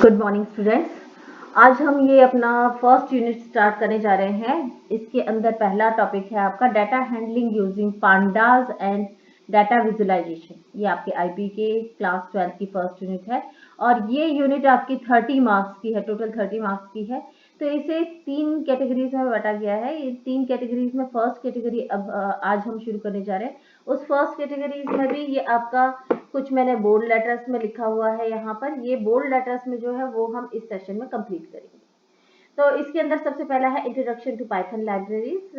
Good morning students. आज हम ये अपना फर्स्ट यूनिट स्टार्ट करने जा रहे हैं। इसके अंदर पहला टॉपिक है आपका data handling using pandas and data visualisation. ये आपके आईपी के क्लास 12 की फर्स्ट यूनिट है और ये यूनिट आपकी 30 मार्क्स की है, टोटल 30 मार्क्स की है। तो इसे 3 कैटेगरीज में बांटा गया है। ये 3 कैटेगरीज में फर्स्ट कैटेगरी अब आज हम शुरू करने जा रहे हैं। उस फर्स्ट कैटेगरीज में भी ये आपका कुछ मैंने बोल्ड लेटर्स में लिखा हुआ है यहाँ पर। ये बोल्ड लेटर्स में जो है वो हम इस सेशन में कंप्लीट करेंगे। तो इसके अंदर सबसे पहला है introduction to Python libraries.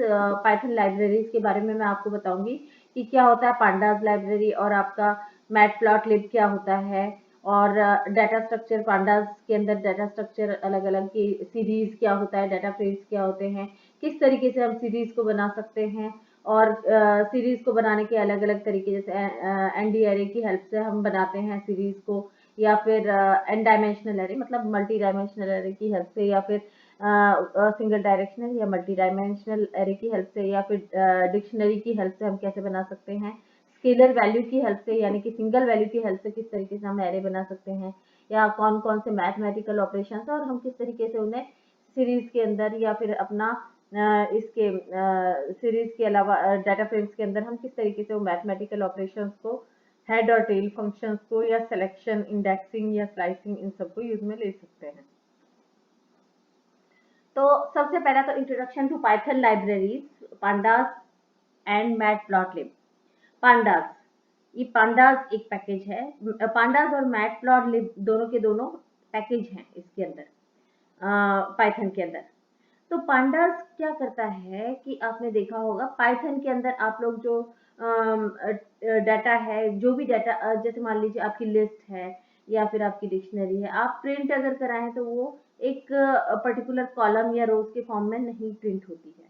Python libraries के बारे में मैं आपको बताऊंगी कि क्या होता है पांडास लाइब्रेरी और आपका मैटप्लॉटलिब क्या होता है, और डाटा स्ट्रक्चर पांडास के अंदर डाटा स्ट्रक्चर अलग अलग की सीरीज क्या होता है, डाटा फ्रेम्स क्या होते हैं, किस तरीके से हम सीरीज को बना सकते हैं, और सीरीज को बनाने के अलग अलग तरीके, जैसे एनडी एरे की हेल्प से हम बनाते हैं सीरीज को, या फिर एन डायमेंशनल एरे मतलब मल्टी डायमेंशनल एरे की हेल्प से, या फिर सिंगल डायरेक्शनल या मल्टी डायमेंशनल एरे की हेल्प से, या फिर डिक्शनरी की हेल्प से हम कैसे बना सकते हैं, स्केलर वैल्यू की हेल्प से यानी कि सिंगल वैल्यू की हेल्प से किस तरीके से हम एरे बना सकते हैं, या कौन कौन से मैथमेटिकल ऑपरेशंस और हम किस तरीके से उन्हें सीरीज के अंदर या फिर अपना इसके सीरीज के अलावा डाटा फ्रेम्स के अंदर हम किस तरीके से वो मैथमेटिकल ऑपरेशंस को, हेड और टेल फंक्शंस को, या सिलेक्शन, इंडेक्सिंग या स्लाइसिंग, इन सबको यूज में ले सकते हैं। तो सबसे पहला तो introduction to Python libraries, pandas and Matplotlib. Pandas, ये पांडास एक पैकेज है। पांडास और मैटप्लॉटलिब दोनों के दोनों पैकेज हैं इसके अंदर पाइथन के अंदर। तो पांडास क्या करता है कि आपने देखा होगा पाइथन के अंदर आप लोग जो डाटा है, जो भी डाटा, जैसे मान लीजिए आपकी लिस्ट है या फिर आपकी डिक्शनरी है, आप प्रिंट अगर कराएं तो वो एक पर्टिकुलर कॉलम या रोज के फॉर्म में नहीं प्रिंट होती है।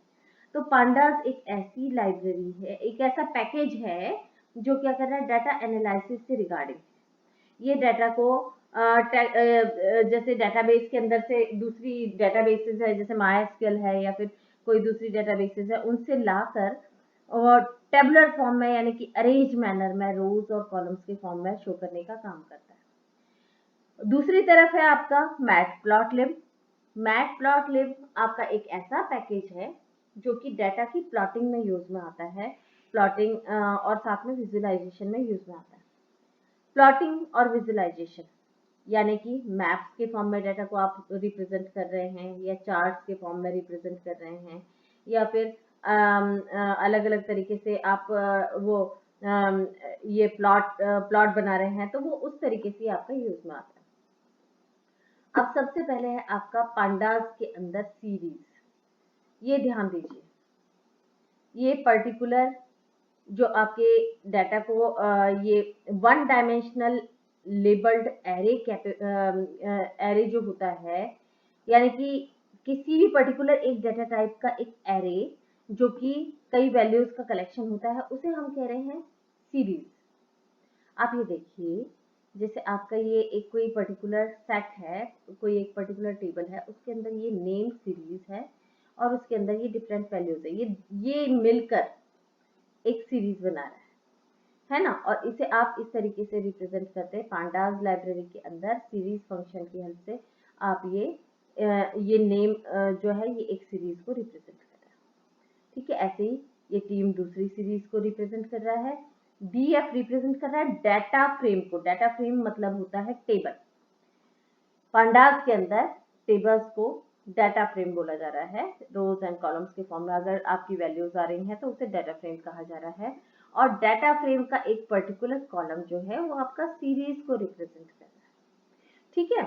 तो पांडास एक ऐसी लाइब्रेरी है, एक ऐसा पैकेज है जो क्या कर रहा है, डाटा एनालिसिस से रिगार्डिंग। ये डाटा को जैसे डेटाबेस के अंदर से दूसरी डेटाबेसेस है, जैसे मायस्क्यूएल है या फिर कोई दूसरी डेटाबेसेस है, उनसे लाकर और टेबुलर फॉर्म में यानी कि अरेंज मैनर में रोज और कॉलम्स के फॉर्म में शो करने का काम करता है। दूसरी तरफ है आपका मैटप्लॉटलिब। मैटप्लॉटलिब आपका एक ऐसा पैकेज है जो कि डाटा की प्लॉटिंग में यूज में आता है, प्लॉटिंग और साथ में विजुअलाइजेशन में यूज में आता है। प्लॉटिंग और विजुअलाइजेशन यानी कि मैप्स के फॉर्म में डाटा को आप रिप्रेजेंट कर रहे हैं, या चार्ट्स के फॉर्म में रिप्रेजेंट कर रहे हैं, या फिर अलग अलग तरीके से आप ये प्लॉट बना रहे हैं, तो वो उस तरीके से आपका यूज में आता है। अब सबसे पहले है आपका पांडास के अंदर सीरीज। ये ध्यान दीजिए, ये पर्टिकुलर जो आपके डाटा को ये वन डायमेंशनल लेबल्ड एरे जो होता है, यानी कि किसी भी पर्टिकुलर एक डाटा टाइप का एक एरे जो कि कई वैल्यूज का कलेक्शन होता है, उसे हम कह रहे हैं सीरीज। आप ये देखिए, जैसे आपका ये एक कोई पर्टिकुलर सेट है, कोई एक पर्टिकुलर टेबल है, उसके अंदर ये नेम सीरीज है और उसके अंदर ये डिफरेंट वैल्यूज है, ये मिलकर एक सीरीज बना रहा है ना। और इसे आप इस तरीके से रिप्रेजेंट करते हैं पांडास लाइब्रेरी के अंदर सीरीज फंक्शन की हेल्प से। आप ये नेम जो है ये एक सीरीज को रिप्रेजेंट कर रहा है, ठीक है। ऐसे ही ये टीम दूसरी सीरीज को रिप्रेजेंट कर रहा है। डीएफ रिप्रेजेंट कर रहा है डाटा फ्रेम को। डाटा फ्रेम मतलब होता है टेबल। पांडास के अंदर टेबल्स को डाटा फ्रेम बोला जा रहा है। रोज एंड कॉलम्स के फॉर्म में अगर आपकी वैल्यूज आ रही हैं तो उसे डाटा फ्रेम कहा जा रहा है। और डाटा फ्रेम का एक पर्टिकुलर कॉलम जो है वो आपका सीरीज को रिप्रेजेंट कर रहा है, ठीक है।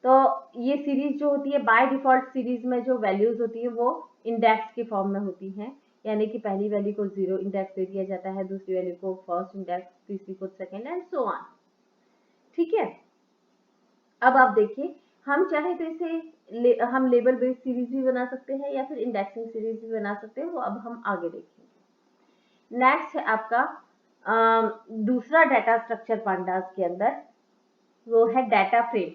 तो ये सीरीज जो होती है, बाय डिफॉल्ट सीरीज में जो वैल्यूज होती है वो इंडेक्स के फॉर्म में होती हैं, यानी कि पहली वैल्यू को 0 इंडेक्स दे दिया जाता है, दूसरी वैल्यू को फर्स्ट इंडेक्स, तीसरी को सेकेंड, एंड सो ऑन, ठीक है। अब आप देखिए, हम चाहे तो इसे हम लेबल बेस्ड सीरीज भी बना सकते हैं या फिर इंडेक्सिंग सीरीज भी बना सकते हैं, वो अब हम आगे देखेंगे। नेक्स्ट है आपका दूसरा डाटा स्ट्रक्चर पांडास के अंदर, वो है data frames.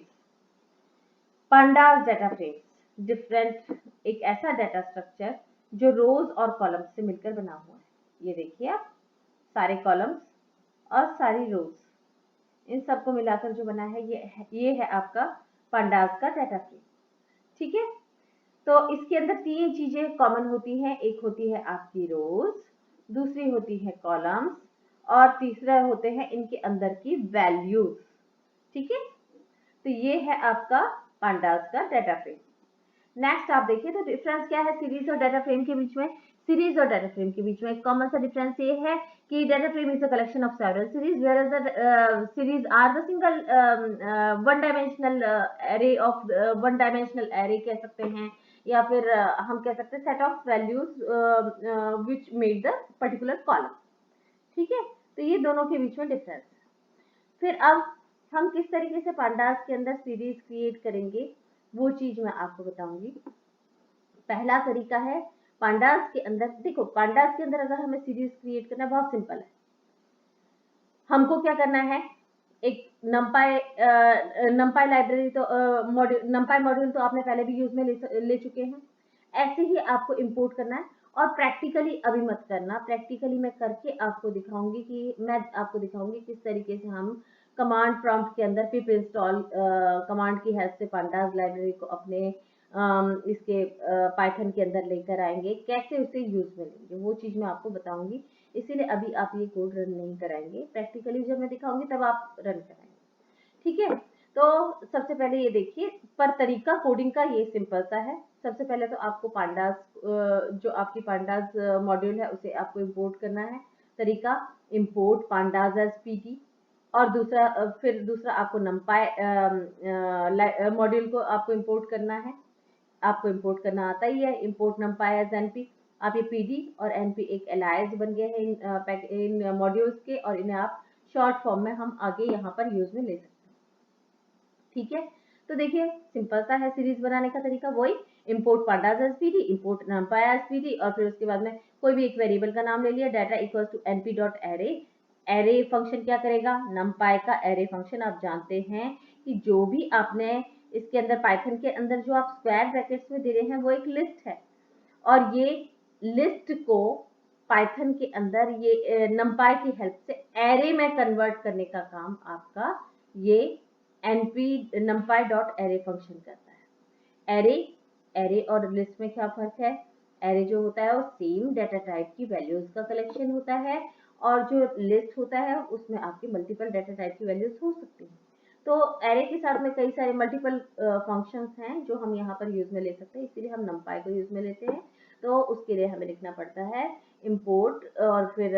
Pandas data frames different, एक ऐसा डाटा स्ट्रक्चर जो रोज और कॉलम्स से मिलकर बना हुआ है। ये देखिए आप, सारे कॉलम्स और सारी रोज, इन सबको मिलाकर जो बना है ये है आपका पांडास का डाटा फ्रेम। ठीक है, तो इसके अंदर तीन चीजें कॉमन होती हैं, एक होती है आपकी रोज, दूसरी होती है कॉलम्स और तीसरा होते हैं इनके अंदर की वैल्यूज। ठीक है, तो ये है आपका पांडास का डाटा फ्रेम। नेक्स्ट आप देखिए तो डिफरेंस क्या है सीरीज और डाटा फ्रेम के बीच में। सीरीज और डाटा फ्रेम के बीच में एक कॉमन सा डिफरेंस ये है कि data frame is a collection of several series, whereas the series are the single one dimensional array of one dimensional array कह सकते हैं, या फिर हम कह सकते हैं set of values which made the particular column. ठीक है, तो ये दोनों के बीच में डिफरेंस है। फिर अब हम किस तरीके से पांडास के अंदर सीरीज क्रिएट करेंगे वो चीज मैं आपको बताऊंगी। पहला तरीका है पांडास के अंदर, देखो पांडास के अंदर अगर हमें सीरीज क्रिएट करना बहुत सिंपल है। हमको क्या करना है, एक नंपाई लाइब्रेरी तो नंपाई मॉड्यूल तो आपने पहले भी यूज में ले चुके हैं। ऐसे ही आपको इंपोर्ट करना है और प्रैक्टिकली अभी मत करना, प्रैक्टिकली मैं करके आपको दिखाऊंगी कि मैं आपको दिखाऊंगी किस तरीके से हम कमांड प्रॉम्प्ट के अंदर पिप इंस्टॉल कमांड की हेल्प से पांडास लाइब्रेरी को अपने इसके पाइथन के अंदर लेकर आएंगे, कैसे उसे यूज में लेंगे वो चीज मैं आपको बताऊंगी। इसीलिए अभी आप ये कोड रन नहीं कराएंगे, प्रैक्टिकली जब मैं दिखाऊंगी तब आप रन कराएंगे। ठीक है, तो सबसे पहले ये देखिए, पर तरीका कोडिंग का ये सिंपल सा है। सबसे पहले तो आपको पांडास जो आपकी पांडास मॉड्यूल है उसे आपको इंपोर्ट करना है। तरीका इंपोर्ट पांडास एज पीडी, और फिर दूसरा आपको नंपाई मॉड्यूल को आपको इंपोर्ट करना है। आपको इंपोर्ट करना आता ही है, इंपोर्ट नंपाई एज एनपी। आप ये पीडी और एनपी एक एलायंस बन गए हैं इन मॉड्यूल्स के, और इन्हें आप शॉर्ट फॉर्म में हम आगे यहाँ पर यूज में ले सकते हैं। ठीक है, तो देखिए सिंपल सा है सीरीज बनाने का तरीका, वही import pandas as PD, import NumPy as PD, और फिर उसके बाद में कोई भी एक वेरिएबल का नाम ले लिया, data equals to NP dot array. Array function क्या करेगा, नंपाई का एरे फंक्शन आप जानते हैं कि जो भी आपने इसके अंदर पाइथन के अंदर जो आप स्क्वायर ब्रैकेट्स में दे रहे हैं वो एक लिस्ट है, और ये लिस्ट को पाइथन के अंदर ये नंपाई की हेल्प से एरे में कन्वर्ट करने का काम आपका ये np numpy dot array function करता है। एरे और लिस्ट में क्या फर्क है, एरे जो होता है वो सेम डाटा टाइप की वैल्यूज का कलेक्शन होता है, और जो लिस्ट होता है उसमें आपके मल्टीपल डाटा टाइप की वैल्यूज हो सकती हैं। तो एरे के साथ में कई सारे मल्टीपल फंक्शंस हैं जो हम यहाँ पर यूज में ले सकते हैं, इसीलिए हम नंपाई को यूज में लेते हैं। तो उसके लिए हमें लिखना पड़ता है इंपोर्ट और फिर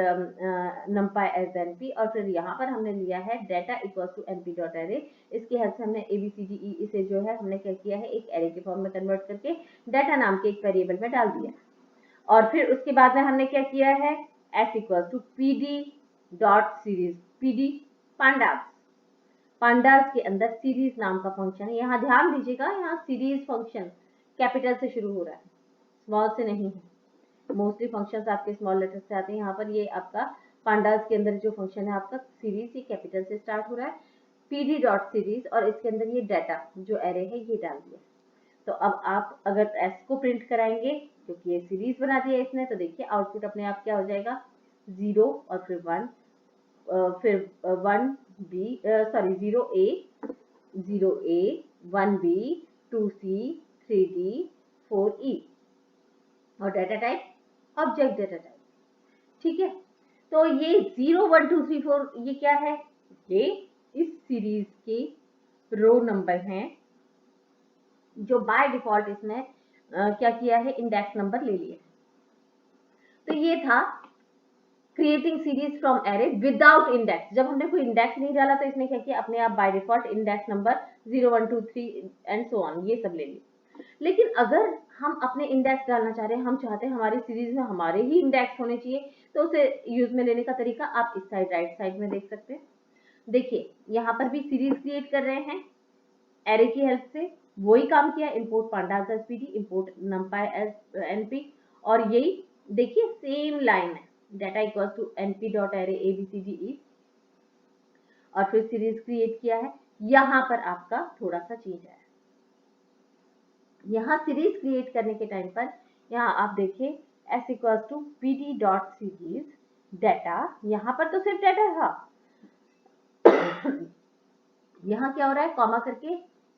नंपाई एज एनपी, और फिर यहाँ पर हमने लिया है data equals to NP dot array. इसकी हेल्प से हमने ABCDE इसे जो है हमने क्या किया है, एक एरे के फॉर्म में कन्वर्ट करके डाटा नाम के एक वेरिएबल में डाल दिया। और फिर उसके बाद में हमने क्या किया है, S equals to PD dot series, PD pandas, pandas के अंदर सीरीज नाम का फंक्शन है। यहाँ ध्यान दीजिएगा, यहाँ सीरीज फंक्शन कैपिटल से शुरू हो रहा है, स्मॉल से नहीं है। मोस्टली फंक्शंस आपके स्मॉल लेटर से आते हैं, यहाँ पर ये आपका पांडास के अंदर जो फंक्शन है आपका सीरीज, ये कैपिटल से स्टार्ट हो रहा है, पीडी डॉट सीरीज, और इसके अंदर ये डाटा जो एरे है ये डाल दिया। तो अब आप अगर एस को प्रिंट कराएंगे क्योंकि ये सीरीज बना दिया इसने, तो देखिए आउटपुट अपने आप क्या हो जाएगा, 0 और फिर 1, फिर 1B sorry 0A 1B 2C 3D 4E, और data type object data type. ठीक है, तो ये 0 1 2 3 4 ये क्या है, ये इस सीरीज के रो नंबर हैं जो बाय डिफॉल्ट इसने क्या किया है, इंडेक्स नंबर ले लिया। तो ये था creating series from array without index. जब हमने कोई इंडेक्स नहीं डाला तो इसने क्या किया, अपने आप by default index number 0 1 2 3 and so on ये सब ले लिया। लेकिन अगर हम अपने इंडेक्स डालना चाह रहे हैं, हम चाहते हैं हमारी सीरीज में हमारे ही इंडेक्स होने चाहिए, तो उसे यूज में लेने का तरीका आप इस साइड राइट साइड में देख सकते हैं। देखिए यहाँ पर भी सीरीज क्रिएट कर रहे हैं एरे की हेल्प से, वही काम किया, import pandas as PD, import NumPy as NP, और यही देखिए सेम लाइन है, data equals to NP dot array ABCDE, और फिर सीरीज क्रिएट किया है। यहाँ पर आपका थोड़ा सा चेंज आया, यहाँ सीरीज क्रिएट करने के टाइम पर यहाँ आप देखिए S equals to PD dot series data, यहाँ पर तो सिर्फ डाटा था, यहाँ क्या हो रहा है, कॉमा करके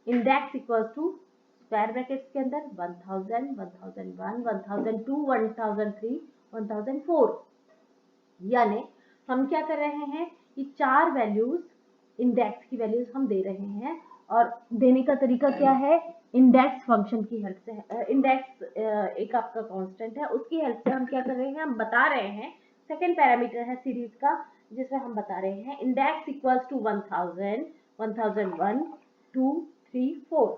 index equals to square brackets के अंदर 1000, 1001, 1002, 1003, 1004। यानी हम क्या कर रहे हैं, ये चार वैल्यूज इंडेक्स की वैल्यूज हम दे रहे हैं, और देने का तरीका क्या है, इंडेक्स फंक्शन की हेल्प से। इंडेक्स एक आपका कांस्टेंट है, उसकी हेल्प से हम क्या कर रहे हैं, हम बता रहे हैं, सेकेंड पैरामीटर है सीरीज का, जिसमें हम बता रहे हैं इंडेक्स इक्वल्स टू 1000, 1001, 2, 3, 4।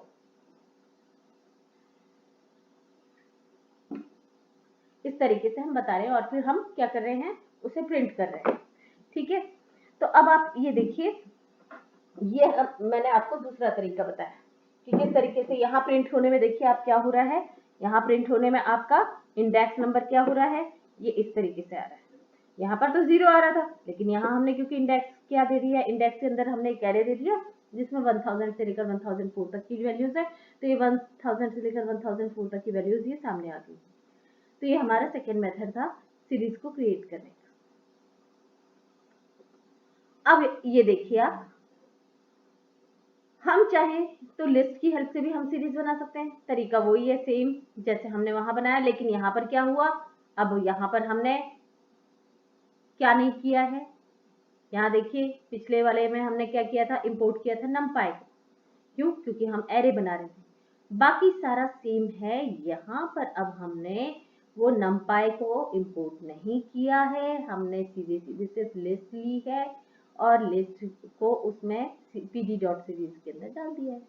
इस तरीके से हम बता रहे हैं, और फिर हम क्या कर रहे हैं, उसे प्रिंट कर रहे हैं। ठीक है, तो अब आप ये देखिए, ये मैंने आपको दूसरा तरीका बताया कि किस तरीके से यहाँ प्रिंट होने में, देखिए आप क्या हो रहा है, यहाँ प्रिंट होने में आपका इंडेक्स नंबर क्या हो रहा है, ये इस तरीके से आ रहा है। यहाँ पर तो 0 आ रहा था, लेकिन यहाँ हमने क्योंकि इंडेक्स क्या दे दिया, इंडेक्स के अंदर हमने एक एरे दे दिया जिसमें 1000 से लेकर 1004 तक की वैल्यूज है, तो ये 1000 से लेकर 1004 तक की वैल्यूज ये सामने आ गई। तो ये हमारा सेकेंड मेथड था सीरीज को क्रिएट करने का। अब ये देखिए आप, हम चाहें तो लिस्ट की हेल्प से भी हम सीरीज बना सकते हैं, तरीका वही है सेम जैसे हमने वहां बनाया, लेकिन यहाँ पर क्या हुआ, अब यहाँ पर हमने क्या नहीं किया है, यहाँ देखिए पिछले वाले में हमने क्या किया था, इंपोर्ट किया था numpy को, क्यों, क्योंकि हम एरे बना रहे थे। बाकी सारा सेम है, यहाँ पर अब हमने वो numpy को इंपोर्ट नहीं किया है, हमने सीधे सीधे सिर्फ लिस्ट ली है और लिस्ट को उसमें pd.series के अंदर डाल दिया है।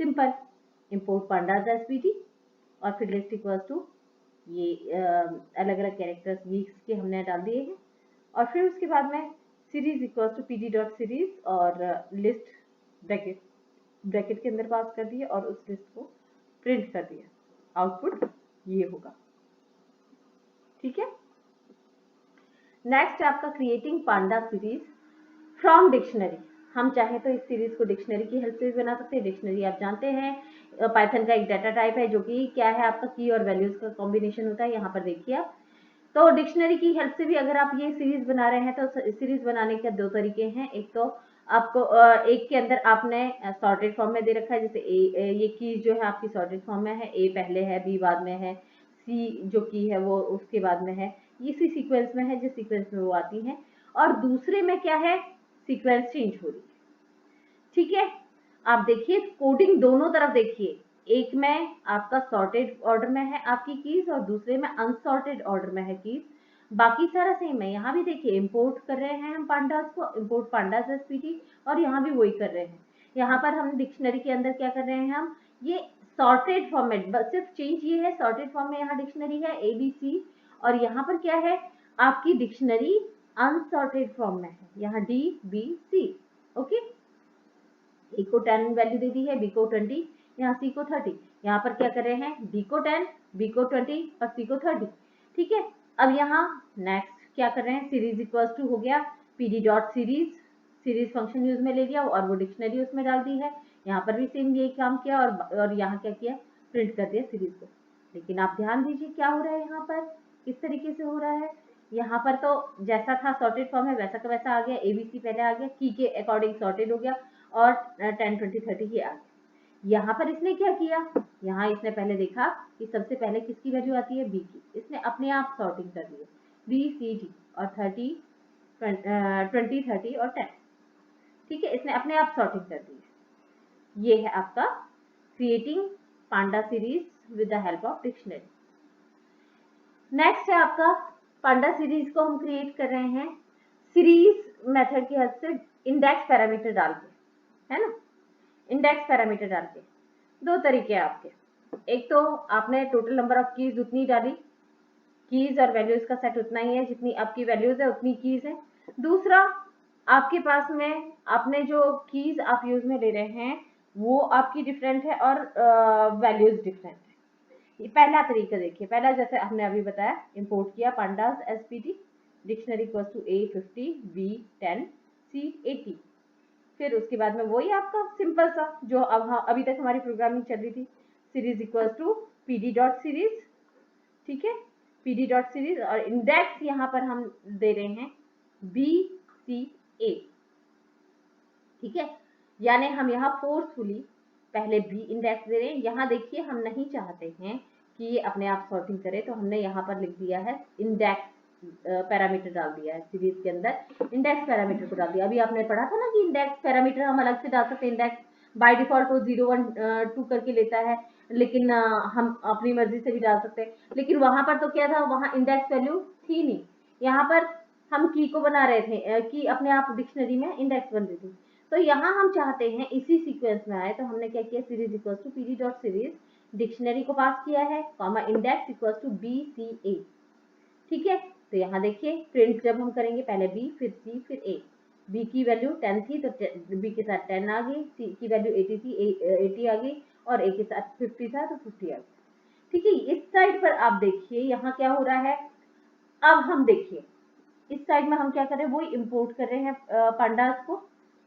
Simple, import pandas as pd और फिर लिस्ट इक्वल्स टू ये अलग अलग कैरेक्टर्स वीक्स के हमने डाल दिए हैं, और फिर उसके बाद में सीरीज इक्वल्स टू pd.series और लिस्ट ब्रैकेट के अंदर पास कर दिया और उस लिस्ट को प्रिंट कर दिया। आउटपुट ये होगा। ठीक है, नेक्स्ट आपका creating Panda series from dictionary. हम चाहे तो इस सीरीज को डिक्शनरी की हेल्प से भी बना सकते हैं। डिक्शनरी आप जानते हैं पाइथन का एक डाटा टाइप है, जो कि क्या है, आपका की और वैल्यूज का कॉम्बिनेशन होता है। यहाँ पर देखिए आप, तो डिक्शनरी की हेल्प से भी अगर आप ये सीरीज बना रहे हैं, तो सीरीज बनाने के दो तरीके हैं। एक तो आपको एक के अंदर आपने सॉर्टेड फॉर्म में दे रखा है, जैसे ये की जो है आपकी सॉर्टेड फॉर्म में है, ए पहले है, बी बाद में है, सी जो की है वो उसके बाद में है, इसी सीक्वेंस में है जिस सीक्वेंस में वो आती है। और दूसरे में क्या है, सीक्वेंस चेंज हो रही है। ठीक है, आप देखिए कोडिंग दोनों तरफ देखिए, एक में आपका सॉर्टेड ऑर्डर में है आपकी कीज और दूसरे में अनसॉर्टेड ऑर्डर में है कीज। बाकी सारा सेम है। यहाँ भी देखिए इंपोर्ट कर रहे हैं हम पांडास को, इंपोर्ट पांडास एस पीटी, और यहाँ भी वही कर रहे हैं। यहाँ पर हम डिक्शनरी के अंदर क्या कर रहे हैं, हम ये सॉर्टेड फॉर्मेट, बस सिर्फ चेंज ये है, सॉर्टेड फॉर्म में यहाँ डिक्शनरी है ए बी सी, और यहाँ पर क्या है, आपकी डिक्शनरी अनसॉर्टेड फॉर्म में है, यहाँ डी बी सी। ओके, ए को 10 वैल्यू दे दी है, बी को 20, यहाँ सी को 30। यहाँ पर क्या कर रहे हैं, डी को 10, बी को 20 और सी को 30। ठीक है, अब यहाँ नेक्स्ट क्या कर रहे हैं, सीरीज इक्वल्स टू हो गया PD dot series, series function use में ले लिया और वो डिक्शनरी उसमें डाल दी है। यहाँ पर भी सेम यही काम किया और यहाँ क्या किया, प्रिंट कर दिया सीरीज को। लेकिन आप ध्यान दीजिए क्या हो रहा है, यहाँ पर किस तरीके से हो रहा है। यहाँ पर तो जैसा था सॉर्टेड फॉर्म है वैसा का वैसा आ गया, एबीसी पहले आ गया, की के अकॉर्डिंग सॉर्टेड हो गया और 10, 20, 30 ही आ गया। यहाँ पर इसने क्या किया, यहाँ इसने पहले देखा कि सबसे पहले किसकी वैल्यू आती है, बी की, इसने अपने आप सॉर्टिंग कर दी, बी सी डी और 30, 20, 30 और 10। ठीक है, इसने अपने आप सॉर्टिंग कर दी। ये है आपका creating Panda series with the help of dictionary. Next है आपका पांडा सीरीज को हम क्रिएट कर रहे हैं सीरीज मेथड की हेल्प से, इंडेक्स पैरामीटर डाल के, है ना, इंडेक्स पैरामीटर डाल के। दो तरीके हैं आपके, एक तो आपने टोटल नंबर ऑफ कीज उतनी डाली, कीज और वैल्यूज का सेट उतना ही है जितनी आपकी वैल्यूज है उतनी कीज है। दूसरा, आपके पास में आपने जो कीज आप यूज में ले रहे हैं वो आपकी डिफरेंट है और वैल्यूज डिफरेंट है। ये पहला तरीका देखिए, पहला जैसे हमने अभी बताया, इंपोर्ट किया pandas as PD, dictionary equals to A 50, B 10, C 80। फिर उसके बाद में वही आपका सिंपल सा जो अब अभी तक हमारी प्रोग्रामिंग चल रही थी, series equals to PD dot series. ठीक है, पीडी डॉट सीरीज और इंडेक्स यहाँ पर हम दे रहे हैं बी सी ए। ठीक है, यानी हम यहाँ फोर्सफुली पहले बी इंडेक्स दे रहे हैं। यहाँ देखिए हम नहीं चाहते हैं कि ये अपने आप सॉर्टिंग करे, तो हमने यहाँ पर लिख दिया है इंडेक्स पैरामीटर डाल दिया है, सीरीज के अंदर इंडेक्स पैरामीटर को डाल दिया। अभी आपने पढ़ा था ना कि इंडेक्स पैरामीटर हम अलग से डाल सकते हैं, इंडेक्स बाय डिफॉल्ट वो 0 1 2 करके लेता है, लेकिन हम अपनी मर्जी से भी डाल सकते हैं। लेकिन वहां पर तो क्या था, वहां इंडेक्स वैल्यू थी नहीं, यहाँ पर हम की को बना रहे थे, की अपने आप डिक्शनरी में इंडेक्स बन रही थी। तो यहाँ हम चाहते हैं इसी सीक्वेंस में आए, तो हमने क्या किया, series equal to PD dot series dictionary को पास किया है, comma index equal to B C A. ठीक है, तो यहाँ देखिए प्रिंट जब हम करेंगे, पहले बी फिर सी फिर ए। बी की वैल्यू 10 थी तो बी के साथ 10 आ गई, सी की वैल्यू 80 थी 80 आ गई, और ए के साथ 50 था तो 50 आ गई। ठीक है, इस साइड पर आप देखिए यहाँ क्या हो रहा है। अब हम देखिए इस साइड में हम क्या कर रहे हैं, वो इंपोर्ट कर रहे हैं पांडास को।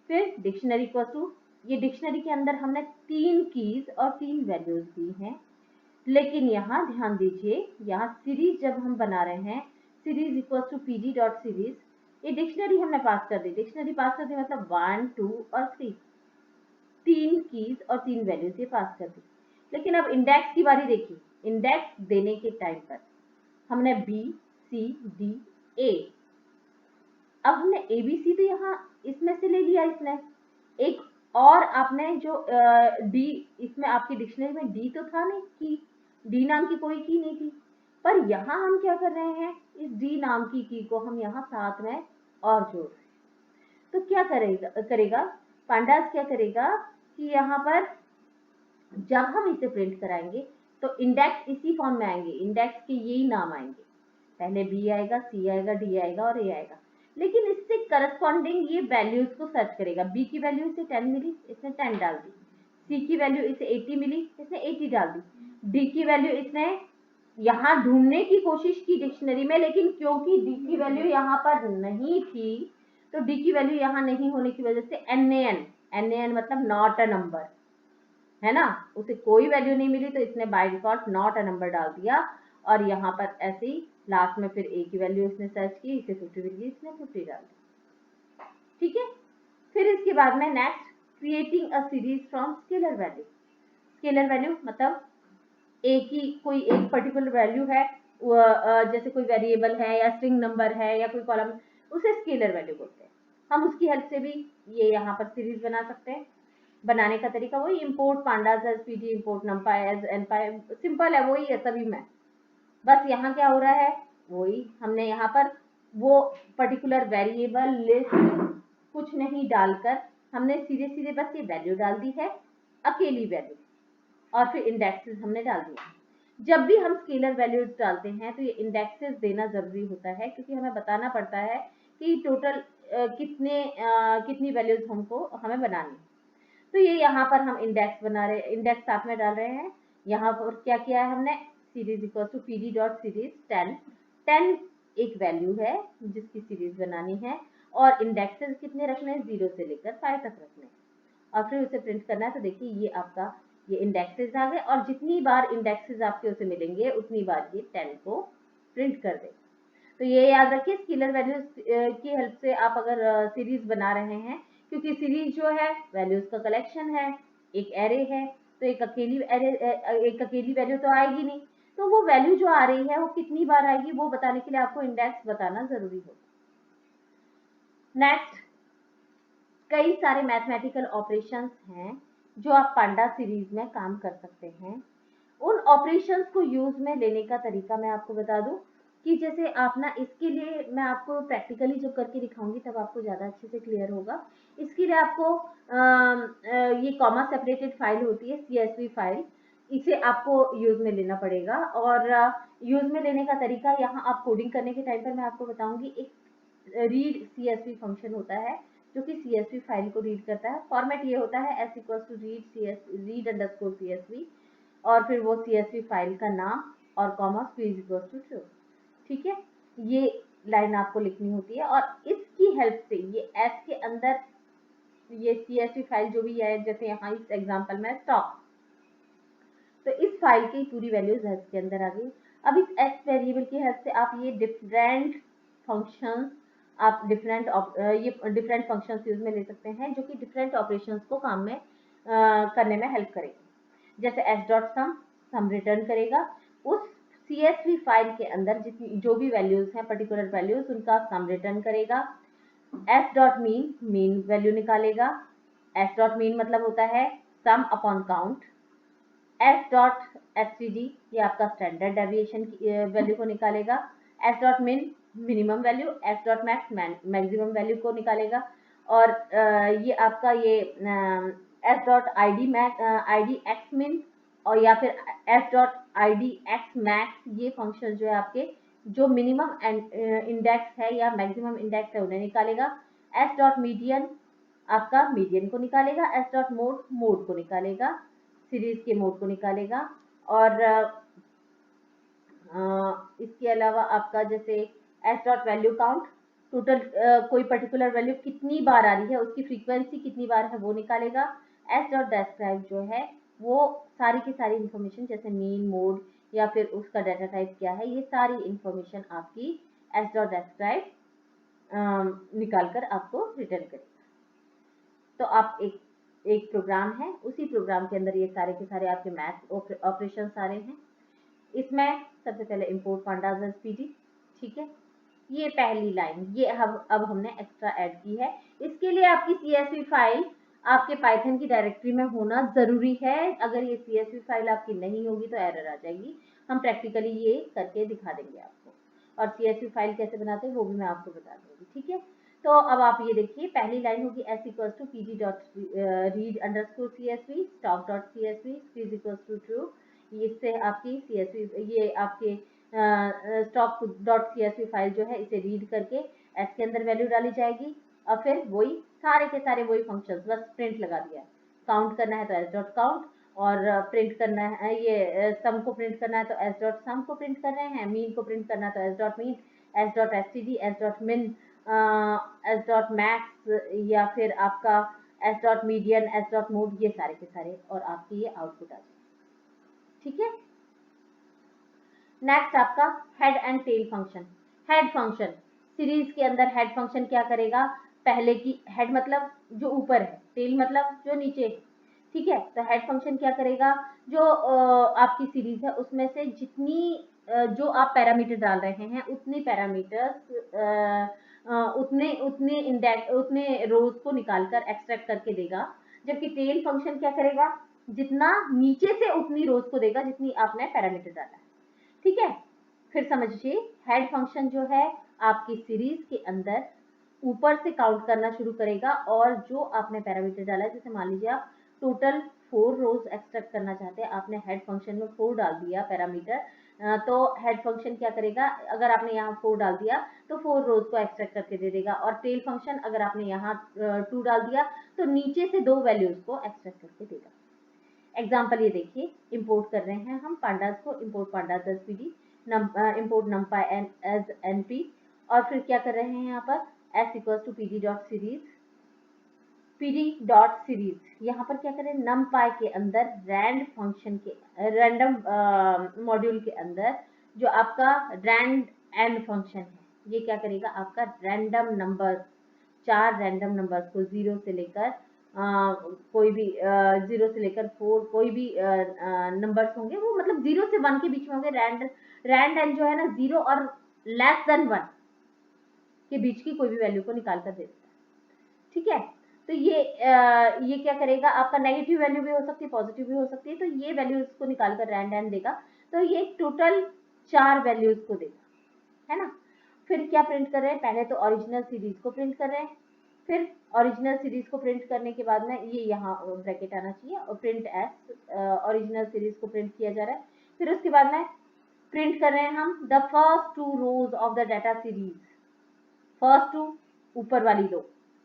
फिर डिक्शनरी इक्वल टू, ये डिक्शनरी के अंदर हमने 3 कीज और 3 वैल्यूज दी हैं। लेकिन यहाँ ध्यान दीजिए, यहाँ सीरीज जब हम बना रहे हैं, series equal to PD dot series, ये डिक्शनरी हमने पास कर दी। डिक्शनरी पास कर दी मतलब 1 2 और 3, 3 कीज और 3 वैल्यूज ये पास कर दी। लेकिन अब इंडेक्स की बारी देखिए, इंडेक्स देने के टाइम पर हमने बी सी डी ए, अब हमने एबीसी तो यहाँ इसमें से ले लिया इसने एक, और आपने जो डी, इसमें आपकी डिक्शनरी में डी तो था नहीं, की डी नाम की कोई की नहीं थी, पर यहाँ हम क्या कर रहे हैं, इस डी नाम की को हम यहाँ साथ में और जोड़ रहे हैं। तो क्या करेगा पांडास क्या करेगा कि यहाँ पर जब हम इसे प्रिंट कराएंगे तो इंडेक्स इसी फॉर्म में आएंगे, इंडेक्स के यही नाम आएंगे, पहले बी आएगा, सी आएगा, डी आएगा और ए आएगा। लेकिन इससे करस्पॉन्डिंग ये वैल्यूज को सर्च करेगा। बी की वैल्यू इसे 10 मिली, इसने 10 डाल दी। सी की वैल्यू इसे 80 मिली, इसने 80 डाल दी। डी की वैल्यू इसने यहाँ ढूंढने की कोशिश की डिक्शनरी में, लेकिन क्योंकि डी की वैल्यू यहाँ पर नहीं थी, तो डी की वैल्यू यहाँ नहीं होने की वजह से NaN मतलब नॉट अ नंबर है ना, उसे कोई वैल्यू नहीं मिली, तो इसने by default not a number डाल दिया। और यहाँ पर ऐसे ही लास्ट में फिर ए की वैल्यू इसने सर्च की, इसे 50 मिल गई, इसने 50 डाल दी। ठीक है, फिर इसके बाद में next, creating a series from scalar value. Scalar value मतलब ए की कोई एक पर्टिकुलर वैल्यू है, जैसे कोई वेरिएबल है या स्ट्रिंग नंबर है या कोई कॉलम, उसे स्केलर वैल्यू बोलते हैं। हम उसकी हेल्प से भी ये यहाँ पर सीरीज बना सकते हैं। बनाने का तरीका वही, import pandas as PD, import NumPy as NP, simple है, वही है सभी में। बस यहाँ क्या हो रहा है, वही हमने यहाँ पर वो पर्टिकुलर वेरिएबल लिस्ट कुछ नहीं डालकर हमने सीधे सीधे बस ये वैल्यू डाल दी है, अकेली वैल्यू, और फिर इंडेक्सेस हमने डाल दिया। जब भी हम स्केलर वैल्यूज डालते हैं तो ये इंडेक्सेस देना जरूरी होता है, क्योंकि हमें बताना पड़ता है कि टोटल कितनी वैल्यूज हमें बनानी है। तो ये यहाँ पर हम इंडेक्स बना रहे, इंडेक्स साथ में डाल रहे हैं। यहाँ पर क्या किया है हमने, series equal to PD dot series 10 एक वैल्यू है जिसकी सीरीज बनानी है, और इंडेक्सेस कितने रखने हैं, 0 से लेकर 5 तक रखने हैं, और फिर उसे प्रिंट करना है। तो देखिए ये आपका ये इंडेक्सेस आ गए, और जितनी बार इंडेक्सेस आपके उसे मिलेंगे उतनी बार ये 10 को प्रिंट कर देगा। तो ये याद रखिए, स्केलर वैल्यूज की हेल्प से आप अगर सीरीज बना रहे हैं, क्योंकि सीरीज जो है वैल्यूज का कलेक्शन है, एक एरे है, तो एक अकेली वैल्यू तो आएगी नहीं, तो वो वैल्यू जो आ रही है वो कितनी बार आएगी वो बताने के लिए आपको इंडेक्स बताना जरूरी होगा। नेक्स्ट, कई सारे मैथमेटिकल ऑपरेशंस हैं जो आप पांडा सीरीज में काम कर सकते हैं। उन ऑपरेशंस को यूज में लेने का तरीका मैं आपको बता दूं कि जैसे आप ना, इसके लिए मैं आपको प्रैक्टिकली जब करके दिखाऊंगी तब आपको ज़्यादा अच्छे से क्लियर होगा। इसके लिए आपको ये कॉमा सेपरेटेड फाइल होती है, CSV फाइल, इसे आपको यूज में लेना पड़ेगा। और यूज में लेने का तरीका यहाँ आप कोडिंग करने के टाइम पर मैं आपको बताऊंगी। एक रीड CSV फंक्शन होता है जो कि CSV फाइल को रीड करता है। फॉर्मेट ये होता है S = read CSV, और फिर वो CSV फाइल का नाम और comma squeeze equals to true. ठीक है, ये लाइन आपको लिखनी होती है, और इसकी हेल्प से ये S के अंदर ये CSV फाइल जो भी है, जैसे यहाँ इस एग्जांपल में स्टॉक, तो इस फाइल की पूरी वैल्यूज S के अंदर आ गई। अब इस S वेरिएबल की हेल्प से आप ये डिफरेंट फंक्शंस, आप डिफरेंट फंक्शंस यूज में ले सकते हैं जो कि डिफरेंट ऑपरेशंस को काम में करने में हेल्प करेगी। जैसे एस डॉट सम रिटर्न करेगा, उस CSV फाइल के अंदर जितनी जो भी वैल्यूज हैं, पर्टिकुलर वैल्यूज, उनका सम रिटर्न करेगा। एस डॉट मीन वैल्यू निकालेगा। एस डॉट मीन मतलब होता है सम upon count. S dot STD ये आपका स्टैंडर्ड डेविएशन की वैल्यू को निकालेगा। S dot minimum value, S dot maximum value को निकालेगा। और ये आपका ये एस डॉट ID एक्स मिन और या फिर S dot ID x max, ये फंक्शन जो है आपके जो मिनिमम इंडेक्स है या मैक्सिमम इंडेक्स है उन्हें निकालेगा। एस डॉट मीडियन आपका मीडियन को निकालेगा। एस डॉट मोड को निकालेगा, सीरीज के मोड को निकालेगा। और इसके अलावा आपका जैसे S dot value count, total कोई पर्टिकुलर वैल्यू कितनी बार आ रही है, उसकी फ्रीक्वेंसी कितनी बार है वो निकालेगा। एस डॉट डिस्क्राइब जो है वो सारी की सारी इंफॉर्मेशन जैसे मीन, मोड या फिर उसका डाटा टाइप क्या है, ये सारी इंफॉर्मेशन आपकी एस डॉट डिस्क्राइब निकाल कर आपको रिटर्न करेगा। तो आप एक प्रोग्राम है, उसी प्रोग्राम के अंदर ये सारे के सारे आपके मैथ ऑपरेशन सारे हैं। इसमें सबसे पहले इंपोर्ट पांडास एसपीडी, ठीक है, ये पहली लाइन, ये अब हमने एक्स्ट्रा ऐड की है। इसके लिए आपकी CSV फाइल आपके पाइथन की डायरेक्टरी में होना जरूरी है। अगर ये CSV फाइल आपकी नहीं होगी तो एरर आ जाएगी। हम प्रैक्टिकली ये करके दिखा देंगे आपको, और CSV फाइल कैसे बनाते हैं वो भी मैं आपको बता दूंगी, ठीक है। तो अब आप ये देखिए, पहली लाइन होगी s equals to pd.read_csv stock.csv is equals to true। इससे आपकी CSV ये आपके stock.csv फाइल जो है इसे रीड करके s के अंदर वैल्यू डाली जाएगी, और फिर वही सारे के सारे वही फंक्शंस, बस प्रिंट लगा दिया। काउंट करना है तो s डॉट काउंट, और प्रिंट करना है ये सम को प्रिंट करना है तो s डॉट सम को प्रिंट कर रहे हैं, मीन को प्रिंट करना है तो s dot mean, s dot STD, s dot मिन, एस डॉट मैक्स या फिर आपका S dot median, S dot mode, ये सारे के सारे, और आपकी ये आउटपुट आ जाए, ठीक है। नेक्स्ट आपका head and tail function. Head function series के अंदर हेड फंक्शन क्या करेगा, पहले की हेड मतलब जो ऊपर है, टेल मतलब जो नीचे है, ठीक है। तो हेड फंक्शन क्या करेगा, जो आपकी सीरीज है उसमें से जितनी जो आप पैरामीटर डाल रहे हैं उतनी पैरामीटर्स उतने उतने इंडेक्स उतने रोज को निकालकर एक्सट्रैक्ट करके देगा। जबकि टेल फंक्शन क्या करेगा, जितना नीचे से उतनी रोज को देगा जितनी आपने पैरामीटर डाला है, ठीक है। फिर समझिए, हेड फंक्शन जो है आपकी सीरीज के अंदर ऊपर से काउंट करना शुरू करेगा, और जो आपने पैरामीटर डाला है, जैसे मान लीजिए आप टोटल 4 रोज एक्सट्रैक्ट करना चाहते हैं, आपने हेड फंक्शन में 4 डाल दिया पैरामीटर, तो हेड फंक्शन क्या करेगा, अगर आपने यहाँ 4 डाल दिया तो 4 रोज को एक्सट्रैक्ट करके दे देगा। और टेल फंक्शन अगर आपने यहाँ 2 डाल दिया तो नीचे से 2 वैल्यूज को एक्सट्रैक्ट करके देगा। एग्जाम्पल ये देखिए, इंपोर्ट कर रहे हैं हम पांडास को, import pandas as PD, import NumPy as NP, और फिर क्या कर रहे हैं यहाँ पर s इक्वल्स टू pd.series, यहाँ पर क्या करें, numpy के अंदर रैंड फंक्शन के रैंडम मॉड्यूल के अंदर जो आपका रैंड एंड फंक्शन है, ये क्या करेगा, आपका रैंडम नंबर 4 रैंडम नंबर्स को 0 से लेकर कोई भी 0 से लेकर 4 कोई भी नंबर्स होंगे, वो मतलब 0 से 1 के बीच में होंगे। रैंड एंड जो है ना 0 और लेस देन 1 के बीच की कोई भी वैल्यू को निकाल कर दे देता है, ठीक है। तो ये क्या करेगा, आपका नेगेटिव वैल्यू भी हो सकती है, पॉजिटिव भी हो सकती है, तो ये वैल्यूज को निकाल कर रैंड एंड देगा, तो ये टोटल 4 वैल्यूज को देगा, है ना। फिर क्या प्रिंट कर रहे हैं, पहले तो ओरिजिनल सीरीज को प्रिंट कर रहे हैं, फिर ओरिजिनल सीरीज को प्रिंट करने के बाद में ये यहाँ ब्रैकेट आना चाहिए, और प्रिंट एस ओरिजिनल सीरीज को प्रिंट किया जा रहा है। फिर उसके बाद में प्रिंट कर रहे हैं हम the first 2 rose of the data series, first 2 ऊपर वाली रो,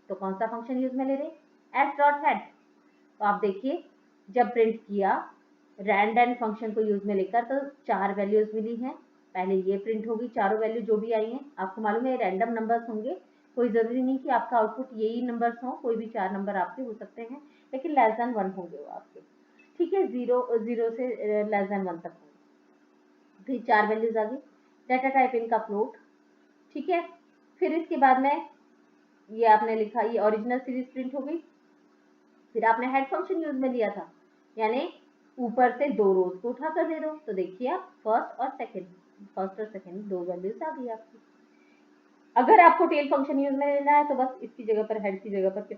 तो कौन सा फंक्शन यूज में ले रहे, एस डॉट हेड। तो आप देखिए, जब प्रिंट किया रैंड एंड फंक्शन को यूज में लेकर तो 4 वैल्यूज मिली हैं, पहले ये प्रिंट होगी, चारों वैल्यू जो भी आई हैं, आपको मालूम है रैंडम नंबर्स होंगे, कोई जरूरी नहीं कि आपका आउटपुट यही नंबर्स हो, कोई भी 4 नंबर आपके हो सकते हैं, लेकिन लेस देन 1 होंगे वो आपके, ठीक है, 0 से लेस देन 1 तक होंगे। फिर 4 वैल्यूज आ गई, डाटा टाइप इनका फ्लोट, ठीक है। फिर इसके बाद में ये आपने लिखा, ये ओरिजिनल सीरीज प्रिंट हो गई, फिर आपने हेड फंक्शन यूज में लिया था, यानी ऊपर से 2 रोज को उठा कर दे दो, तो देखिए आप फर्स्ट और सेकंड 2 वैल्यूज आ गई आपकी। अगर आपको टेल फंक्शन यूज में लेना है तो बस इसकी जगह पर, हेड की जगह पर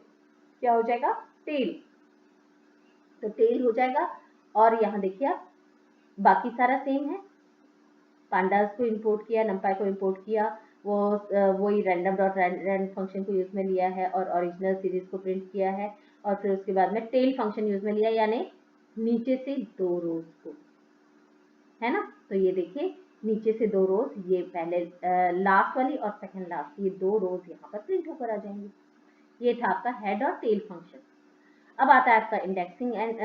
क्या हो जाएगा, टेल, तो टेल हो जाएगा। और यहाँ देखिए आप बाकी सारा सेम है, पांडास को इंपोर्ट किया, नंपाई को इंपोर्ट किया, वो वही रैंडम डॉट रैंड फंक्शन को यूज में लिया है और ओरिजिनल सीरीज को प्रिंट किया है, और फिर उसके बाद में टेल फंक्शन यूज में लिया, यानी नीचे से 2 रोज को, है ना। तो ये देखिए नीचे से 2 रोज, ये पहले लास्ट वाली और सेकंड लास्ट, ये 2 रोज यहाँ पर प्रिंट होकर आ जाएंगे। ये था आपका हेड और टेल फंक्शन। अब आता है आपका indexing and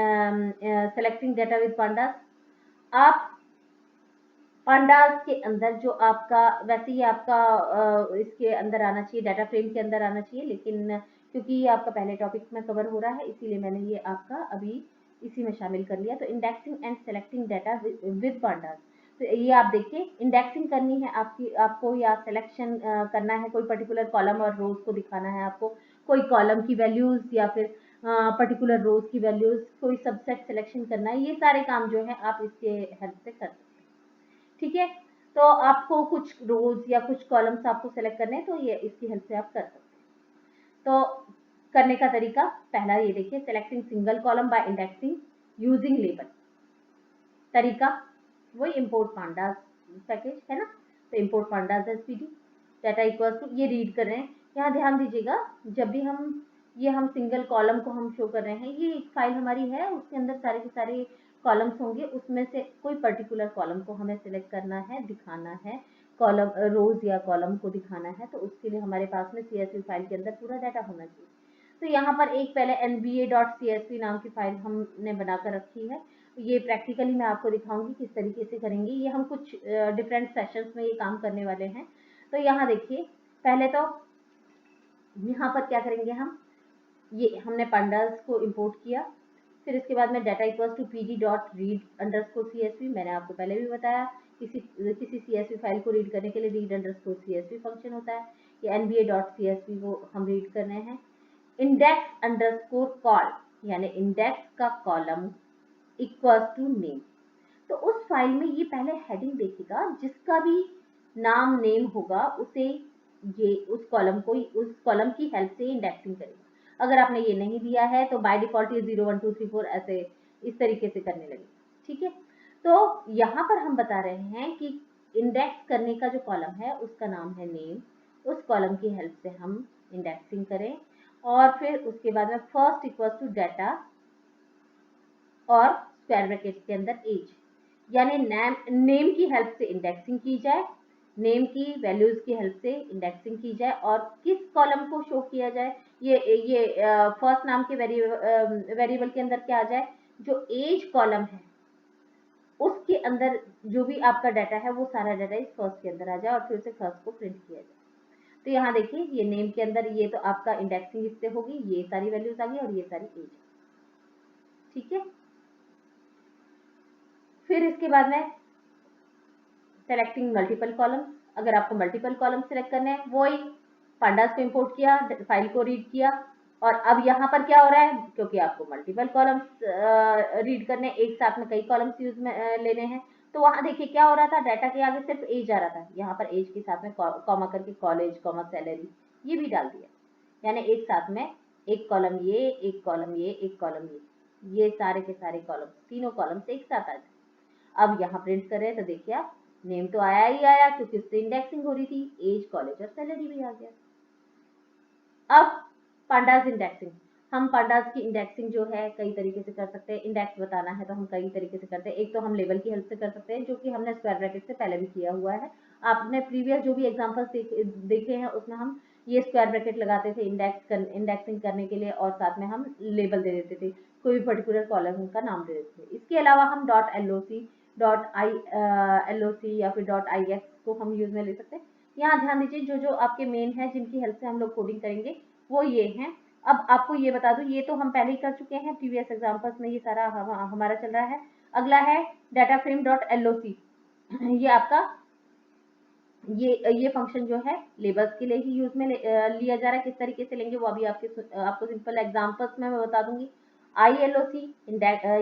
selecting data with pandas. आप पांडास के अंदर जो आपका, वैसे ये आपका इसके अंदर आना चाहिए, डाटा फ्रेम के अंदर आना चाहिए, लेकिन क्योंकि ये आपका पहले टॉपिक में कवर हो रहा है इसीलिए मैंने ये आपका अभी इसी में शामिल कर लिया। तो indexing and selecting data with pandas, तो ये आप देखिए इंडेक्सिंग करनी है आपको, या सिलेक्शन करना है, कोई पर्टिकुलर कॉलम और रोज को दिखाना है आपको, कोई कॉलम की वैल्यूज या फिर पर्टिकुलर रोज की वैल्यूज, कोई सबसेट सिलेक्शन करना है, ये सारे काम जो है आप इसके हेल्प से कर सकते हैं। ठीक है, तो आपको कुछ रोज या कुछ कॉलम्स आपको सेलेक्ट करने हैं, तो ये इसकी हेल्प से आप कर सकते हैं। तो करने का तरीका पहला ये देखिए, selecting single column by indexing using label. तरीका वही इंपोर्ट पांडास पैकेज है ना, तो import pandas as PD data equal to, ये रीड कर रहे हैं, यहाँ ध्यान दीजिएगा, जब भी हम सिंगल कॉलम को हम शो कर रहे हैं, ये एक फाइल हमारी है, उसके अंदर सारे के सारे कॉलम्स होंगे, उसमें से कोई पर्टिकुलर कॉलम को हमें सिलेक्ट करना है, दिखाना है, कॉलम रोज या कॉलम को दिखाना है, तो उसके लिए हमारे पास में CSV फाइल के अंदर पूरा डाटा होना चाहिए। तो यहाँ पर एक पहले nba.csv नाम की फाइल हमने बनाकर रखी है, ये प्रैक्टिकली मैं आपको दिखाऊंगी किस तरीके से करेंगे, ये हम कुछ डिफरेंट सेशंस में ये काम करने वाले हैं। तो यहाँ देखिए पहले तो यहाँ पर क्या करेंगे हम, ये हमने पांडास को इंपोर्ट किया, फिर इसके बाद में डाटा इक्वल्स टू pd.read_csv, मैंने आपको पहले भी बताया किसी CSV फाइल को रीड करने के लिए read_csv फंक्शन होता है, ये nba.csv को हम रीड कर रहे हैं। index_call, यानी इंडेक्स का कॉलम इक्वल्स टू नेम, तो उस फाइल में ये पहले हेडिंग देखिएगा, जिसका भी नाम नेम होगा उसे ये उस कॉलम की हेल्प से इंडेक्सिंग करेगा। अगर आपने ये नहीं दिया है तो बाय डिफॉल्ट ये 0 1 2 3 4 ऐसे इस तरीके से करने लगे। ठीक है, तो यहाँ पर हम बता रहे हैं कि इंडेक्स करने का जो कॉलम है उसका नाम है नेम, उस कॉलम की हेल्प से हम इंडेक्सिंग करें, और फिर उसके बाद में फर्स्ट इक्वल्स टू डाटा और स्क्वायर ब्रैकेट के अंदर एज, यानी नेम की हेल्प से इंडेक्सिंग की जाए, नेम की वैल्यूज की हेल्प से इंडेक्सिंग की जाए, और किस कॉलम को शो किया जाए, ये फर्स्ट नाम के वेरिएबल के अंदर क्या आ जाए, जो एज कॉलम है उसके अंदर जो भी आपका डाटा है वो सारा डाटा इस फर्स्ट के अंदर आ जाए, और फिर से फर्स्ट को प्रिंट किया जाए। तो यहाँ देखिए ये नेम के अंदर ये तो आपका इंडेक्सिंग इससे होगी, ये सारी वैल्यूज आ गई और ये सारी एज। ठीक है, फिर इसके बाद में सेलेक्टिंग मल्टीपल कॉलम, अगर आपको मल्टीपल कॉलम सेलेक्ट करने हैं, वही पांडास को इंपोर्ट किया, फाइल को रीड किया, और अब यहाँ पर क्या हो रहा है, क्योंकि आपको मल्टीपल कॉलम्स रीड करने, एक साथ में कई कॉलम्स यूज में लेने हैं, तो वहां देखिए क्या हो रहा था, डाटा के आगे सिर्फ एज आ रहा था, यहाँ पर एज के साथ में कॉमा करके कॉलेज कॉमा सैलरी ये भी डाल दिया, यानी एक साथ में एक कॉलम ये, एक कॉलम ये, एक कॉलम ये सारे के सारे कॉलम, तीनों कॉलम एक साथ आ जाए। अब यहाँ प्रिंट कर रहे हैं तो देखिए आप नेम तो आया ही आया, क्योंकि उससे इंडेक्सिंग हो रही थी, एज कॉलेज और सैलरी भी आ गया। अब पांडास इंडेक्सिंग, हम पांडास की इंडेक्सिंग जो है कई तरीके से कर सकते हैं, इंडेक्स बताना है तो हम कई तरीके से करते हैं, एक तो हम लेबल की हेल्प से कर सकते हैं, जो कि हमने स्क्वायर ब्रैकेट से पहले भी किया हुआ है, आपने प्रीवियस जो भी एग्जांपल्स देखे हैं उसमें हम ये स्क्वायर ब्रैकेट लगाते थे इंडेक्सिंग करने के लिए, और साथ में हम लेबल दे देते थे, कोई भी पर्टिकुलर कॉलम का नाम दे देते थे। इसके अलावा हम .loc या फिर .ix को हम यूज में ले सकते हैं। यहाँ ध्यान दीजिए जो जो आपके मेन है जिनकी हेल्प से हम लोग कोडिंग करेंगे वो ये हैं। अब आपको ये बता दूं, ये तो हम पहले ही कर चुके हैं, प्रीवियस एग्जांपल्स में ये सारा हमारा चल रहा है। अगला है डाटा फ्रेम .loc, ये आपका ये फंक्शन जो है लेबल्स के लिए ही यूज में लिया जा रहा है। किस तरीके से लेंगे वो अभी आपको सिंपल एग्जांपल्स में मैं बता दूंगी। ILOC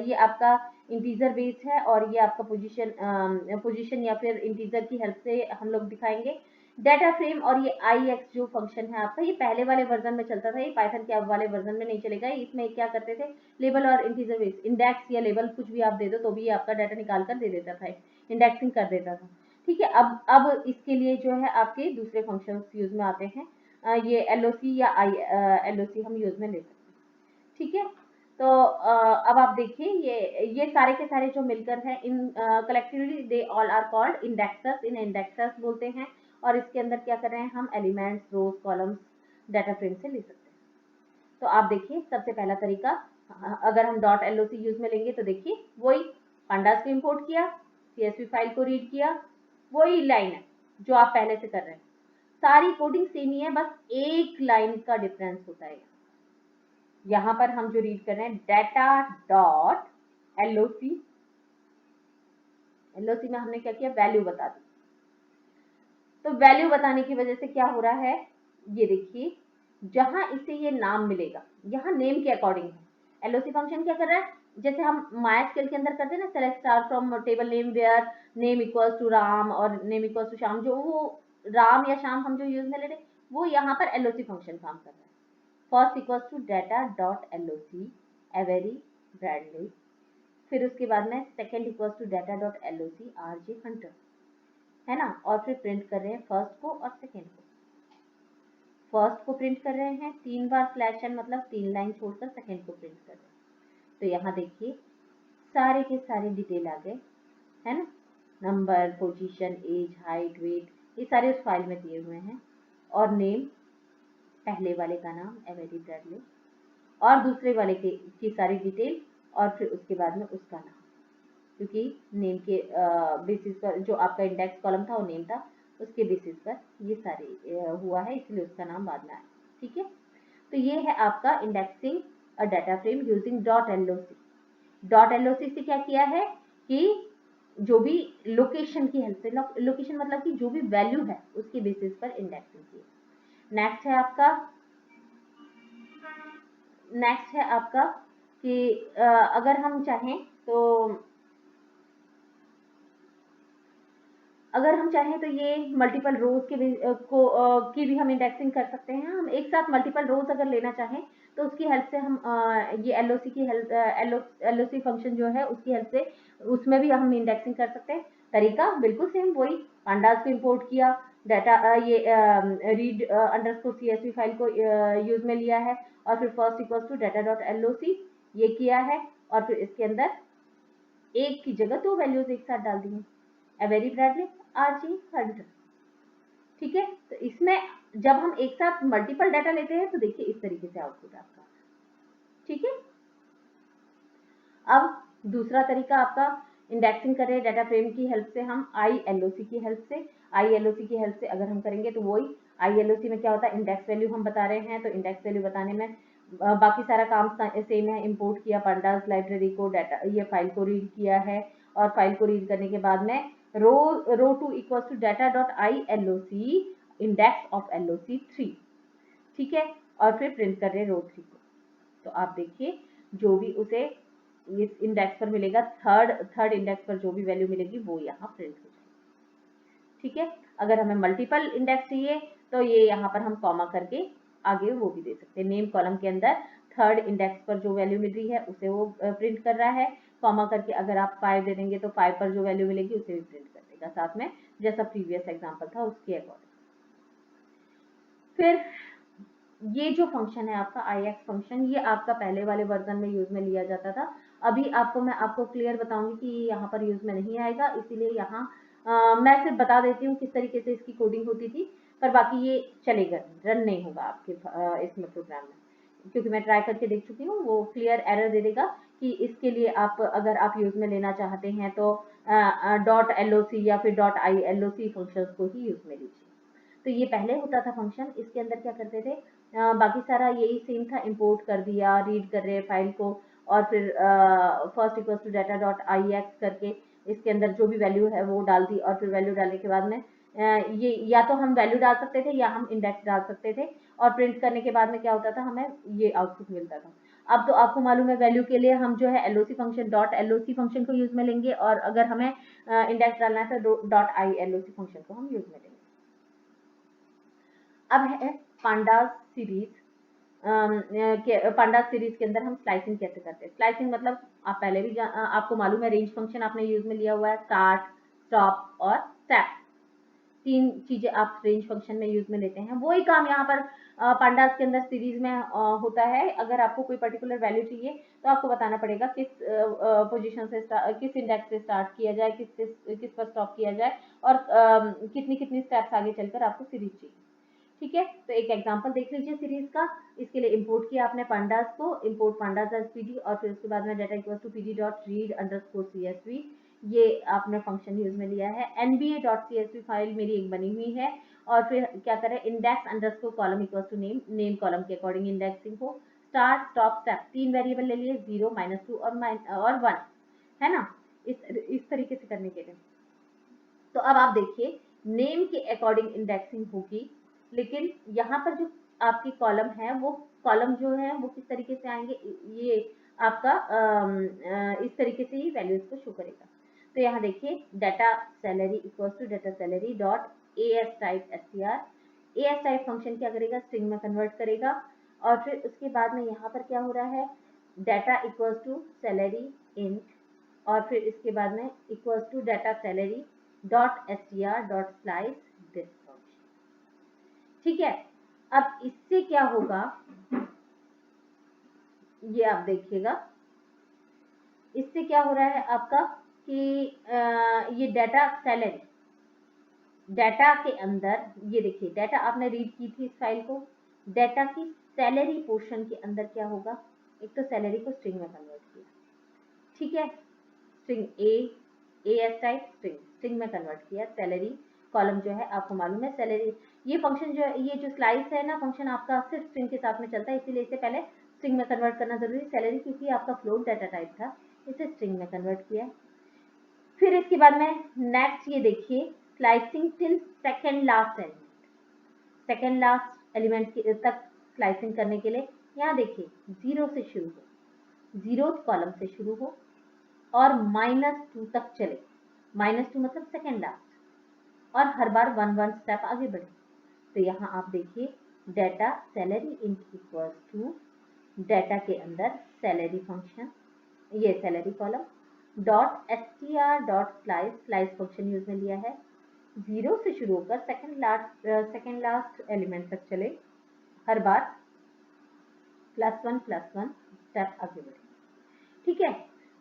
ये आपका इंटीजर बेस्ड है और ये आपका पोजीशन या फिर इंटीजर की हेल्प से हम लोग दिखाएंगे। डाटा फ्रेम और ये IX जो फंक्शन है आपका, ये पहले वाले वर्जन में चलता था, ये पाइथन के अब वाले वर्जन में नहीं चलेगा। इसमें क्या करते थे, लेबल और इंटीजर बेस्ड इंडेक्स या लेबल कुछ भी आप दे दो तो भी आपका डाटा निकाल कर दे देता था, इंडेक्सिंग कर देता था। ठीक है, अब इसके लिए जो है आपके दूसरे फंक्शंस यूज में आते हैं। ये LOC या LOC हम यूज में ले सकते हैं। ठीक है, तो अब आप देखिए ये सारे के सारे जो मिलकर हैं, इन collectively they all are called indexers, इन इंडेक्सर्स बोलते हैं। और इसके अंदर क्या कर रहे हैं, हम एलिमेंट्स, रोज, कॉलम्स डाटा फ्रेम से ले सकते हैं। तो आप देखिए सबसे पहला तरीका, अगर हम .loc यूज में लेंगे तो देखिए वही pandas को इंपोर्ट किया, CSV फाइल को रीड किया, वही लाइन है जो आप पहले से कर रहे हैं। सारी कोडिंग सेम ही है, बस एक लाइन का डिफरेंस होता है। यहां पर हम जो रीड कर रहे हैं data.loc, LOC में हमने क्या किया, वैल्यू बता दी। तो वैल्यू बताने की वजह से क्या हो रहा है, ये देखिए जहां इसे ये नाम मिलेगा, यहाँ नेम के अकॉर्डिंग है। LOC फंक्शन क्या कर रहा है, जैसे हम MySQL के अंदर करते हैं ना, select star from table name where name equals to Ram और नेम इक्वल्स टू श्याम, जो वो राम या श्याम हम जो यूज में ले रहे, वो यहाँ पर LOC फंक्शन काम कर रहा है। First equals to data.loc Avery Bradley, फिर उसके बाद में second equals to data.loc RJ Hunter, है ना, और फिर प्रिंट कर रहे हैं फर्स्ट को और सेकेंड को। फर्स्ट को प्रिंट कर रहे हैं 3 बार /n, मतलब 3 लाइन छोड़कर सेकेंड को प्रिंट कर रहे हैं। तो यहाँ देखिए सारे के सारे डिटेल आ गए, है ना, number, position, age, height, weight, ये सारे उस फाइल में दिए हुए हैं। और नेम, पहले वाले का नाम एवेरी ब्रैडली, और दूसरे वाले की सारी डिटेल, और फिर उसके बाद में उसका नाम, क्योंकि नेम के बेसिस पर जो आपका इंडेक्स कॉलम था वो नेम था, उसके बेसिस पर ये सारे हुआ है, इसलिए उसका नाम बाद में आया। ठीक है, तो ये है आपका इंडेक्सिंग अ data frame using .loc। .loc से क्या किया है कि जो भी लोकेशन की हेल्प से, लोकेशन मतलब कि जो भी वैल्यू है उसके बेसिस पर इंडेक्सिंग की। नेक्स्ट है आपका कि अगर हम चाहें तो ये मल्टीपल रोज की भी हम इंडेक्सिंग कर सकते हैं। हम एक साथ मल्टीपल रोज अगर लेना चाहें तो उसकी हेल्प से हम ये LOC की हेल्प, LOC फंक्शन जो है उसकी हेल्प से उसमें भी हम इंडेक्सिंग कर सकते हैं। तरीका बिल्कुल सेम वही, पांडास को इंपोर्ट किया, डाटा ये रीड अंडरस्कोर CSV फाइल को यूज में लिया है, और फिर फर्स्ट इक्वल्स टू data.loc ये किया है, और फिर इसके अंदर एक की जगह 2 वैल्यूज एक साथ डाल दी हैं, एवेरी ब्रैडली, RJ हंटर। ठीक है, तो इसमें जब हम एक साथ मल्टीपल डाटा लेते हैं तो देखिए इस तरीके से आउटपुट आपका। ठीक है, अब दूसरा तरीका आपका इंडेक्सिंग कर रहे हैं डाटा फ्रेम की हेल्प से, हम ILOC की हेल्प से। ILOC की हेल्प से अगर हम करेंगे तो वही ILOC में क्या होता है, इंडेक्स वैल्यू हम बता रहे हैं, तो इंडेक्स वैल्यू बताने में बाकी सारा काम सेम है। इंपोर्ट किया पांडास लाइब्रेरी को, डाटा ये फाइल को रीड किया है, और फाइल को रीड करने के बाद में row 2 equals to data.ILOC index of LOC 3। ठीक है, और फिर प्रिंट कर रहे रो 3 को। तो आप देखिए जो भी उसे इस इंडेक्स पर मिलेगा, थर्ड इंडेक्स पर जो भी वैल्यू मिलेगी वो यहाँ प्रिंट हो जाएगी। ठीक है, अगर हमें मल्टीपल इंडेक्स चाहिए तो ये यहाँ पर हम कॉमा करके आगे वो भी दे सकते हैं। नेम कॉलम के अंदर थर्ड इंडेक्स पर जो वैल्यू मिल रही है उसे वो प्रिंट कर रहा है, कॉमा करके अगर आप 5 दे देंगे तो 5 पर जो वैल्यू मिलेगी उसे भी प्रिंट कर देगा साथ में, जैसा प्रीवियस एग्जाम्पल था उसके अकॉर्डिंग। फिर ये जो फंक्शन है आपका IX फंक्शन, ये आपका पहले वाले वर्जन में यूज में लिया जाता था। अभी मैं आपको क्लियर बताऊंगी कि यहाँ पर यूज में नहीं आएगा, इसीलिए यहाँ मैं सिर्फ बता देती हूँ किस तरीके से इसकी कोडिंग होती थी, पर बाकी ये चलेगा, रन नहीं होगा आपके इसमें प्रोग्राम में, क्योंकि मैं ट्राई करके देख चुकी हूँ, वो क्लियर एरर दे देगा कि इसके लिए अगर आप यूज में लेना चाहते हैं तो .loc या फिर .ILOC फंक्शंस को ही यूज में लीजिए। तो ये पहले होता था फंक्शन, इसके अंदर क्या करते थे, बाकी सारा यही सेम था, इंपोर्ट कर दिया, रीड कर रहे फाइल को, और फिर फर्स्ट इक्वल्स टू data.IX करके इसके अंदर जो भी वैल्यू है वो डाल दी, और फिर वैल्यू डालने के बाद में ये या तो हम वैल्यू डाल सकते थे या हम इंडेक्स डाल सकते थे, और प्रिंट करने के बाद में क्या होता था, हमें ये आउटपुट मिलता था। अब तो आपको मालूम है वैल्यू के लिए हम जो है LOC function, dot LOC function को यूज में लेंगे, और अगर हमें इंडेक्स डालना है तो डॉट आई एलओसी फंक्शन को हम यूज में लेंगे। अब है पांडास सीरीज। पांडास सीरीज के अंदर हम स्लाइसिंग कैसे करते हैं। स्लाइसिंग मतलब आप पहले भी आपको मालूम है, रेंज फंक्शन आपने यूज में लिया हुआ है, स्टार्ट, स्टॉप और स्टेप, तीन चीजें आप रेंज फंक्शन में यूज में लेते हैं। वही काम यहाँ पर पांडास के अंदर सीरीज में होता है। अगर आपको कोई पर्टिकुलर वैल्यू चाहिए तो आपको बताना पड़ेगा किस पोजीशन से किस इंडेक्स से स्टार्ट किया जाए, किस पर स्टॉप किया जाए, और कितनी कितनी स्टेप्स आगे चलकर आपको सीरीज चाहिए। ठीक है, तो एक एग्जांपल देख लीजिए सीरीज का। इसके लिए इंपोर्ट किया आपने पांडास को, इंपोर्ट पांडास एज पीडी, और फिर उसके बाद में data equal to PD dot read underscore CSV, ये आपने फंक्शन यूज में लिया है। nba.csv फाइल मेरी एक बनी हुई है, और फिर क्या करें, index underscore column equal to name, name column के अकॉर्डिंग इंडेक्सिंग हो, स्टार्ट, स्टॉप, स्टेप, तीन वेरिएबल ले लिए, 0, -2 और 1, है ना, इस तरीके से करने के लिए। तो अब आप देखिए नेम के अकॉर्डिंग इंडेक्सिंग होगी, लेकिन यहाँ पर जो आपकी कॉलम है, वो कॉलम जो है वो किस तरीके से आएंगे, ये आपका इस तरीके से ही वैल्यूज को शो करेगा। तो यहाँ देखिए data salary equals to data salary dot AS type STR. AS type function क्या करेगा, स्ट्रिंग में कन्वर्ट करेगा, और फिर उसके बाद में यहाँ पर क्या हो रहा है, data equals to salary int, और फिर इसके बाद में equals to data salary dot STR dot slice this function. ठीक है, अब इससे क्या होगा, ये आप देखिएगा, इससे क्या हो रहा है आपका कि ये डाटा सैलरी, डाटा के अंदर ये देखिए, डाटा आपने रीड की थी इस फाइल को, डाटा की सैलरी पोर्शन के अंदर क्या होगा, एक तो सैलरी को स्ट्रिंग में कन्वर्ट किया, ठीक है, स्ट्रिंग एएस टाइप स्ट्रिंग में कन्वर्ट किया, सैलरी कॉलम जो है आपको मालूम है सैलरी, ये फंक्शन जो है, ये जो स्लाइस है ना फंक्शन आपका सिर्फ स्ट्रिंग के साथ में चलता है, इसीलिए इसे पहले स्ट्रिंग में कन्वर्ट करना जरूरी, सैलरी क्योंकि आपका फ्लोट डाटा टाइप था, इसे स्ट्रिंग में कन्वर्ट किया। फिर इसके बाद में नेक्स्ट ये देखिए, slicing till second last element, second last element तक स्लाइसिंग करने के लिए यहाँ देखिए 0 से शुरू हो, 0th कॉलम से शुरू हो और -2 तक चले, -2 मतलब सेकेंड लास्ट, और हर बार 1 स्टेप आगे बढ़े। तो यहाँ आप देखिए data salary int equals to data के अंदर सैलरी फंक्शन, ये salary column dot STR dot slice, slice function use में लिया है, 0 से शुरू होकर सेकेंड लास्ट एलिमेंट तक चले, हर बार +1 स्टेप आगे बढ़े। ठीक है,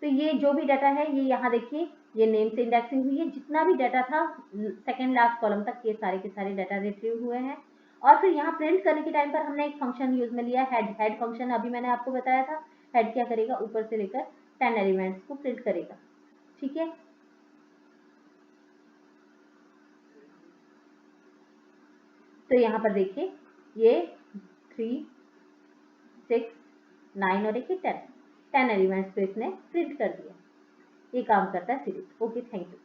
तो ये जो भी डाटा है, ये यहाँ देखिए ये नेम से इंडेक्सिंग हुई है, जितना भी डाटा था सेकेंड लास्ट कॉलम तक, ये सारे के सारे डाटा रिट्रीव हुए हैं। और फिर यहाँ प्रिंट करने के टाइम पर हमने एक फंक्शन यूज में लिया, हेड फंक्शन, अभी मैंने आपको बताया था, हेड क्या करेगा, ऊपर से लेकर 10 एलिमेंट्स को प्रिंट करेगा। ठीक है, तो यहाँ पर देखिए ये 3, 6, 9 और एक 10 एलिमेंट्स को इसने प्रिंट कर दिया। ये काम करता है सीरीज। Okay, thank you.